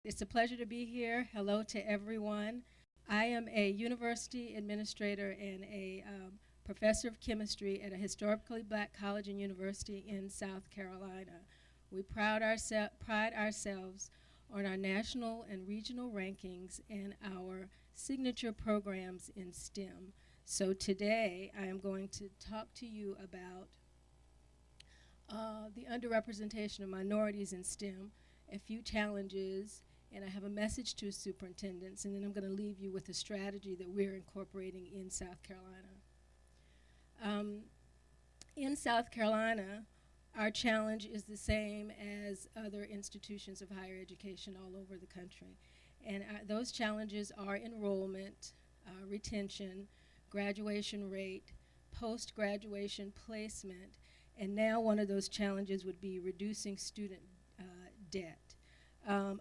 It's a pleasure to be here. Hello to everyone. I am a university administrator and a professor of chemistry at a historically black college and university in South Carolina. We pride ourselves on our national and regional rankings and our signature programs in STEM. So today I am going to talk to you about the underrepresentation of minorities in STEM, a few challenges, and I have a message to superintendents, and then I'm going to leave you with a strategy that we're incorporating in South Carolina. In South Carolina, our challenge is the same as other institutions of higher education all over the country. And those challenges are enrollment, retention, graduation rate, post-graduation placement, and now one of those challenges would be reducing student debt.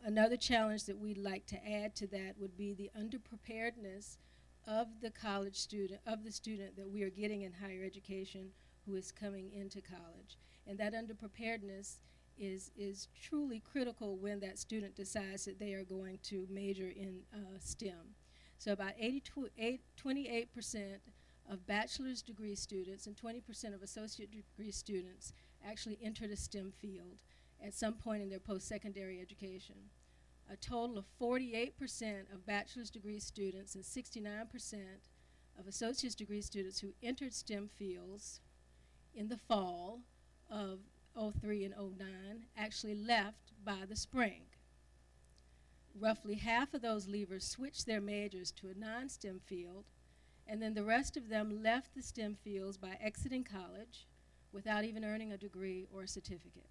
Another challenge that we'd like to add to that would be the underpreparedness of the college student, of the student that we are getting in higher education who is coming into college. And that underpreparedness is truly critical when that student decides that they are going to major in STEM. So about 28% of bachelor's degree students and 20% of associate degree students actually enter the STEM field at some point in their post-secondary education. A total of 48% of bachelor's degree students and 69% of associate's degree students who entered STEM fields in the fall of '03 and '09 actually left by the spring. Roughly half of those leavers switched their majors to a non-STEM field, and then the rest of them left the STEM fields by exiting college without even earning a degree or a certificate.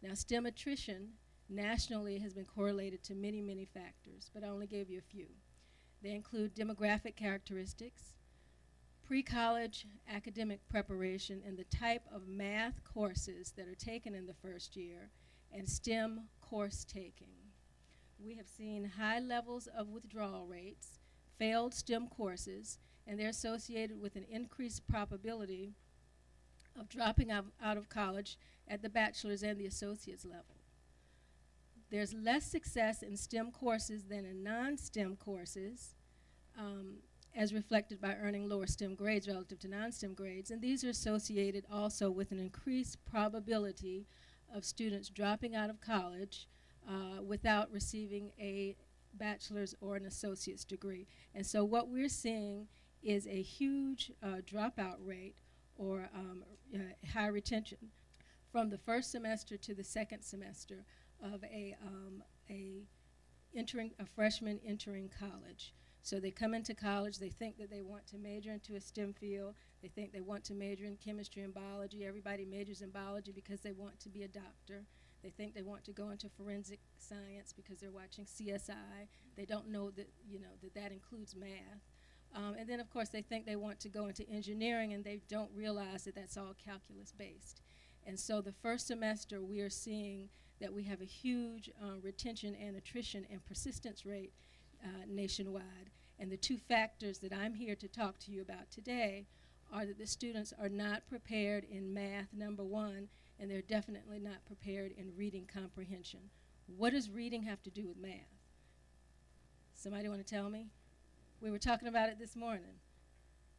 Now, STEM attrition nationally has been correlated to many, many factors, but I only gave you a few. They include demographic characteristics, pre-college academic preparation, and the type of math courses that are taken in the first year, and STEM course taking. We have seen high levels of withdrawal rates, failed STEM courses, and they're associated with an increased probability of dropping out of college at the bachelor's and the associate's level. There's less success in STEM courses than in non-STEM courses, as reflected by earning lower STEM grades relative to non-STEM grades, and these are associated also with an increased probability of students dropping out of college without receiving a bachelor's or an associate's degree. And so what we're seeing is a huge dropout rate or high retention from the first semester to the second semester of a freshman entering college. So they come into college, they think that they want to major into a STEM field, they think they want to major in chemistry and biology. Everybody majors in biology because they want to be a doctor. They think they want to go into forensic science because they're watching CSI. They don't know that, that includes math. And then, of course, they think they want to go into engineering, and they don't realize that that's all calculus-based. And so the first semester, we are seeing that we have a huge retention and attrition and persistence rate nationwide. And the two factors that I'm here to talk to you about today are that the students are not prepared in math, number one, and they're definitely not prepared in reading comprehension. What does reading have to do with math? Somebody want to tell me? We were talking about it this morning.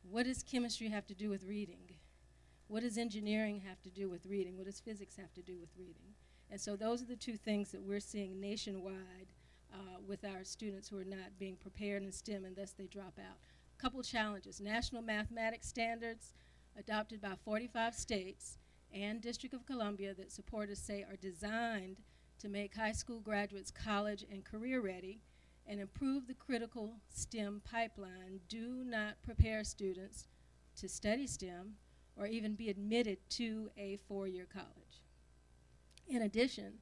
What does chemistry have to do with reading? What does engineering have to do with reading? What does physics have to do with reading? And so those are the two things that we're seeing nationwide with our students who are not being prepared in STEM, and thus they drop out. A couple challenges. National mathematics standards adopted by 45 states and District of Columbia that supporters say are designed to make high school graduates college and career ready and improve the critical STEM pipeline do not prepare students to study STEM or even be admitted to a four-year college. In addition,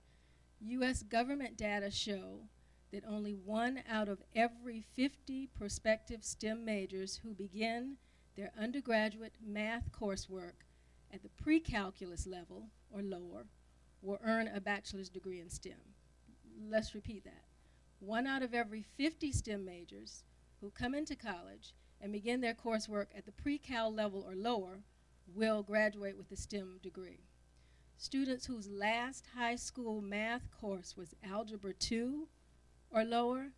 U.S. government data show that only 1 out of every 50 prospective STEM majors who begin their undergraduate math coursework at the pre-calculus level or lower will earn a bachelor's degree in STEM. Let's repeat that. 1 out of every 50 STEM majors who come into college and begin their coursework at the pre-cal level or lower will graduate with a STEM degree. Students whose last high school math course was Algebra 2 or lower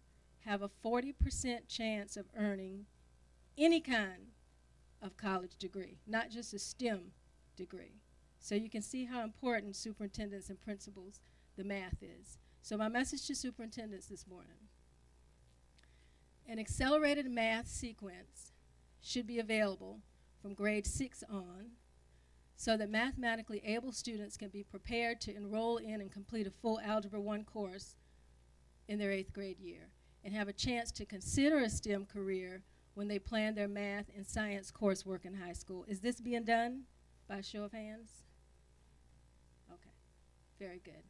have a 40% chance of earning any kind of college degree, not just a STEM degree. So you can see how important superintendents and principals the math is. So my message to superintendents this morning: an accelerated math sequence should be available from grade 6 on, so that mathematically able students can be prepared to enroll in and complete a full Algebra 1 course in their 8th grade year, and have a chance to consider a STEM career when they plan their math and science coursework in high school. Is this being done by a show of hands? Okay, very good.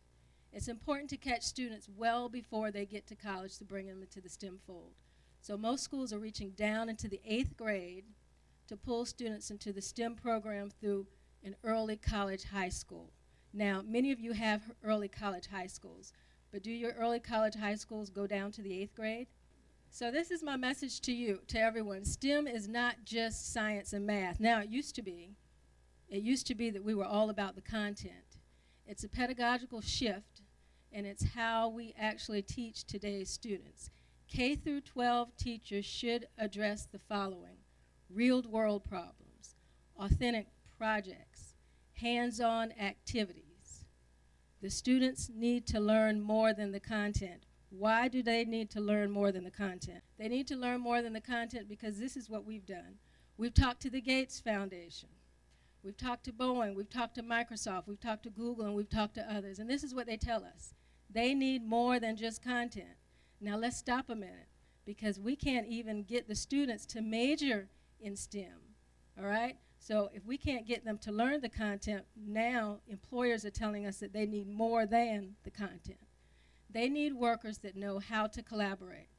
It's important to catch students well before they get to college to bring them into the STEM fold. So most schools are reaching down into the 8th grade to pull students into the STEM program through an early college high school. Now, many of you have early college high schools, but do your early college high schools go down to the 8th grade? So this is my message to you, to everyone. STEM is not just science and math. Now, it used to be. It used to be that we were all about the content. It's a pedagogical shift, and it's how we actually teach today's students. K through 12 teachers should address the following: real-world problems, authentic projects, hands-on activities. The students need to learn more than the content. Why do they need to learn more than the content? They need to learn more than the content because this is what we've done. We've talked to the Gates Foundation. We've talked to Boeing. We've talked to Microsoft. We've talked to Google, and we've talked to others. And this is what they tell us. They need more than just content. Now let's stop a minute, because we can't even get the students to major in STEM, all right? So if we can't get them to learn the content, now employers are telling us that they need more than the content. They need workers that know how to collaborate,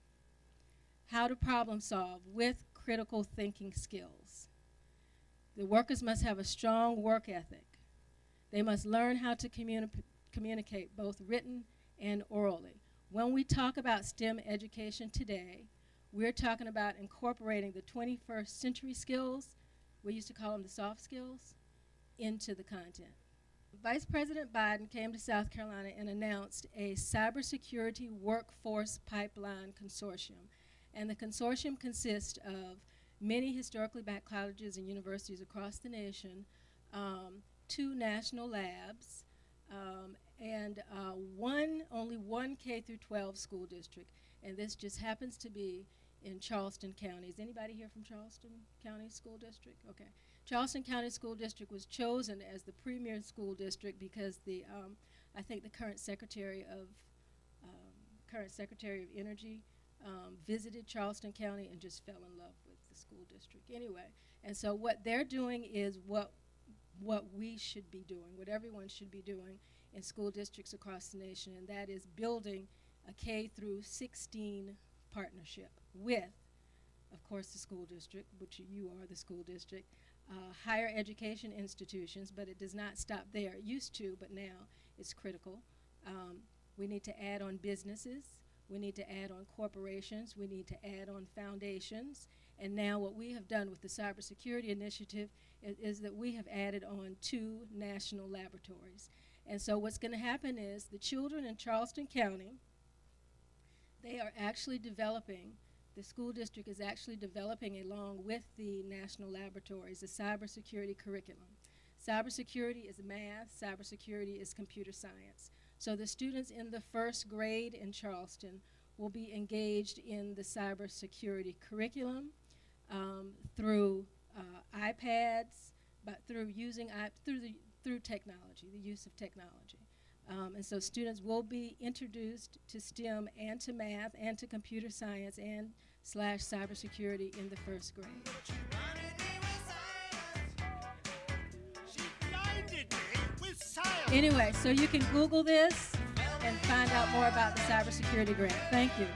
how to problem solve with critical thinking skills. The workers must have a strong work ethic. They must learn how to communicate both written and orally. When we talk about STEM education today, we're talking about incorporating the 21st century skills, we used to call them the soft skills, into the content. Vice President Biden came to South Carolina and announced a cybersecurity workforce pipeline consortium. And the consortium consists of many historically black colleges and universities across the nation, 2 national labs, and only one K through 12 school district. And this just happens to be in Charleston County. Is anybody here from Charleston County School District? Okay. Charleston County School District was chosen as the premier school district because I think the current Secretary of Energy visited Charleston County and just fell in love with the school district anyway. And so what they're doing is what we should be doing, what everyone should be doing in school districts across the nation, and that is building a K through 16 partnership with, of course, the school district, which you are the school district, higher education institutions, but it does not stop there. It used to, but now it's critical. We need to add on businesses. We need to add on corporations. We need to add on foundations. And now what we have done with the Cybersecurity Initiative is that we have added on 2 national laboratories. And so what's going to happen is the children in Charleston County, they are actually developing, the school district is actually developing along with the national laboratories, a cybersecurity curriculum. Cybersecurity is math, cybersecurity is computer science. So the students in the 1st grade in Charleston will be engaged in the cybersecurity curriculum through iPads, but through technology, the use of technology. And so students will be introduced to STEM and to math and to computer science and / cybersecurity in the 1st grade. Anyway, so you can Google this and find out more about the cybersecurity grant. Thank you.